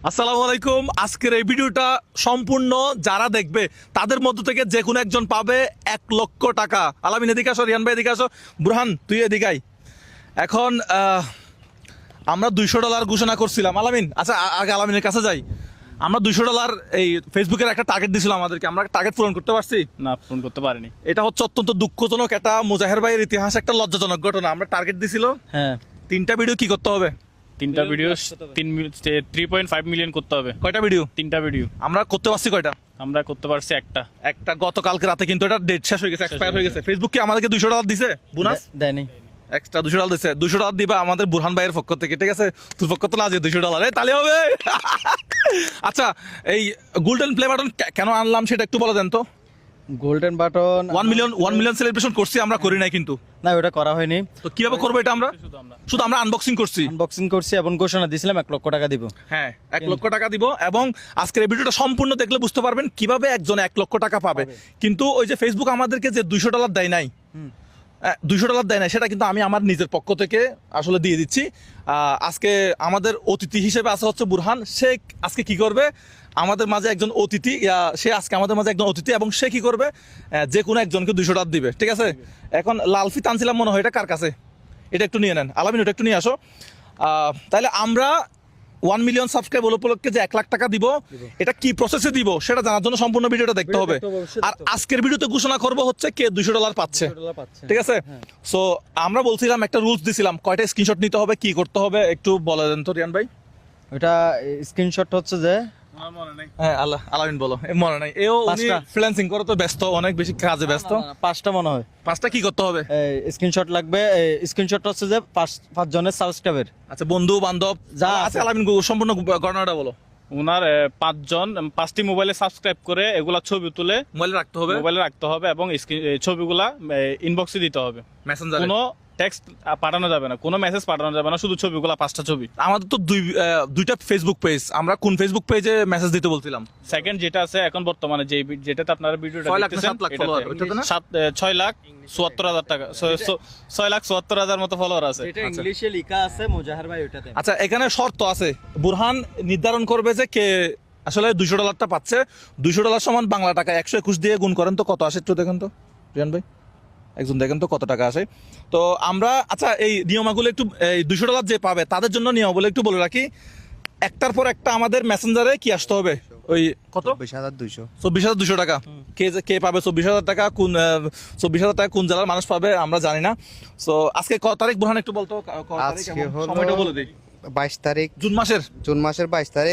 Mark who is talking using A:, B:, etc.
A: আসসালামু আলাইকুম। আজকের এই ভিডিওটা সম্পূর্ণ যারা দেখবে তাদের মধ্য থেকে যে কোনো একজন পাবে 1,00,000 টাকা। আলামিন এদিকে আসো, রিয়ান ভাই এদিকে আসো, বুরহান তুই এদিকে আয়। এখন আমরা $200 ঘোষণা করছিলাম। আলামিন, আচ্ছা আগে আলামিনের কাছে যাই। আমরা $200 এই ফেসবুকের একটা টার্গেট দিয়েছিলাম আমাদেরকে, আমরা টার্গেট পূরণ করতে পারছি
B: না, পূরণ করতে পারিনি।
A: এটা হচ্ছে অত্যন্ত দুঃখজনক, এটা মুজাহের ভাইয়ের ইতিহাসে একটা লজ্জাজনক ঘটনা। আমরা টার্গেট দিছিল
B: হ্যাঁ,
A: 3টা ভিডিও কি করতে হবে,
B: 3টা ভিডিও 3.5 মিলিয়ন করতে হবে।
A: কয়টা ভিডিও
B: 3টা ভিডিও
A: আমরা করতে পারছি, কয়টা?
B: আমরা করতে পারছি একটা।
A: একটা গতকালকে রাতে, কিন্তু এটা ডেট শেষ হয়ে গেছে, এক্সপায়ার হয়ে গেছে। ফেসবুক কি আমাদেরকে $200 দিছে বোনাস?
B: দেয়নি।
A: এক্সট্রা $200 দিছে। $200 দিবা আমাদের বুরহান ভাইয়ের পক্ষ থেকে, ঠিক আছে? তোর পক্ষ তো লাগে $200, তাহলে হবে। আচ্ছা, এই গোল্ডেন প্লে বাটন কেন আনলাম সেটা একটু বলে দেন তো।
C: গোল্ডেন বাটন
A: 1 মিলিয়ন সেলিব্রেশন করছি আমরা, করি নাই কিন্তু।
C: না, ওটা করা হয়নি।
A: তো কিভাবে করবো এটা? আমরা শুধু আমরা আনবক্সিং করছি,
C: আনবক্সিং করছি এবং ঘোষণা দিয়েছিলাম 1,00,000 টাকা দিব।
A: হ্যাঁ 1,00,000 টাকা দিব। এবং আজকের এই ভিডিওটা সম্পূর্ণ দেখলে বুঝতে পারবেন কিভাবে একজন 1,00,000 টাকা পাবে। কিন্তু ওই যে ফেসবুক আমাদেরকে যে $200 দেয় নাই, $200 দেয় নাই, সেটা কিন্তু আমি আমার নিজের পক্ষ থেকে আসলে দিয়ে দিচ্ছি। আজকে আমাদের অতিথি হিসেবে আছে হচ্ছে বুরহান। সে আজকে কি করবে, আমাদের মাঝে একজন অতিথি, সে আজকে আমাদের মাঝে একজন অতিথি, এবং সে কি করবে, যে কোনো একজনকে $200 দিবে, ঠিক আছে? এখন লালফি টানছিলাম মনে হয়, এটা কার কাছে? এটা একটু নিয়ে নেন আলামিন, ওটা একটু নিয়ে আসো। তাহলে আমরা 1 মিলিয়ন সাবস্ক্রাইব উপলক্ষে যে 1,00,000 টাকা দিব, এটা কি প্রসেসে দিব সেটা জানার জন্য সম্পূর্ণ ভিডিওটা দেখতে হবে। আর আজকের ভিডিওতে ঘোষণা করব হচ্ছে কে $200 পাচ্ছে, ঠিক আছে? সো আমরা বলছিলাম, একটা রুলস দিছিলাম, কয়টা স্ক্রিনশট নিতে হবে, কি করতে হবে একটু বলে দেন তো রিয়ান ভাই।
C: ওটা স্ক্রিনশট হচ্ছে যে
A: হ্যাঁ আলামিন বলো। মনে নাই, এও উনি ফ্রিল্যান্সিং করে তো ব্যস্ত, অনেক বেশি কাজে ব্যস্ত।
C: 5টা মনে হয়।
A: 5টা কি করতে হবে?
C: স্ক্রিনশট লাগবে। স্ক্রিনশট হচ্ছে যে 5 জনের সাবস্ক্রাইবার।
A: আচ্ছা, বন্ধু বান্ধব যা আছে, আলামিন সম্পূর্ণ ঘটনাটা বলো।
B: ওনার 5 জন 5টি মোবাইলে সাবস্ক্রাইব করে এগুলা ছবি তুলে
A: মোবাইলে রাখতে হবে
B: এবং ছবিগুলা ইনবক্সে দিতে হবে।
A: মেসেঞ্জারে
B: কোনো টেক্সট পাঠানো যাবে না, কোনো মেসেজ পাঠানো যাবে না, শুধু ছবিগুলা 5টা ছবি।
A: আমাদের তো দুইটা ফেসবুক পেজ, আমরা কোন ফেসবুক পেজে মেসেজ দিতে বলছিলাম?
B: সেকেন্ড যেটা আছে এখন বর্তমানে, যেটাতে আপনারা ভিডিওটা
A: 6 লাখ না
B: দেখতেছেন,
A: 7 লাখ ফলোয়ার, ওইটাতে না?
B: 6,74,000 টাকা, 6,74,000 মতো ফলোয়ার আছে।
C: এটা ইংলিশে লেখা আছে মুজাহির ভাই ওটাতে।
A: আচ্ছা, এখানে শর্ত আছে, বুরহান নির্ধারণ করবে যে কে আসলে $200 পাচ্ছে। $200 সমান বাংলা টাকা 121 দিয়ে গুণ করেন তো কত আসে, একটু দেখেন তো রিয়ান ভাই, একজন দেখেন তো কত টাকা আসে। তো আমরা, আচ্ছা এই নিয়মাগুলো একটু, এই $200 যে পাবে তাদের জন্য নিয়মাগুলো একটু বলে রাখি। একটার পর একটা আমাদের মেসেঞ্জারে কি আসতে হবে, ওই কত 24,200 টাকা। কে পাবে 24,000 টাকা, কোন 24,000 টাকা কোন জেলার মানুষ পাবে আমরা জানি না। সো আজকে কত তারিখ বুরহান একটু বলতো,
D: আজকে হলো
A: সময়টা বলে দিই।
D: 22 তারিখ,
A: জুন মাসের
D: জুন মাসের 22 তারিখ।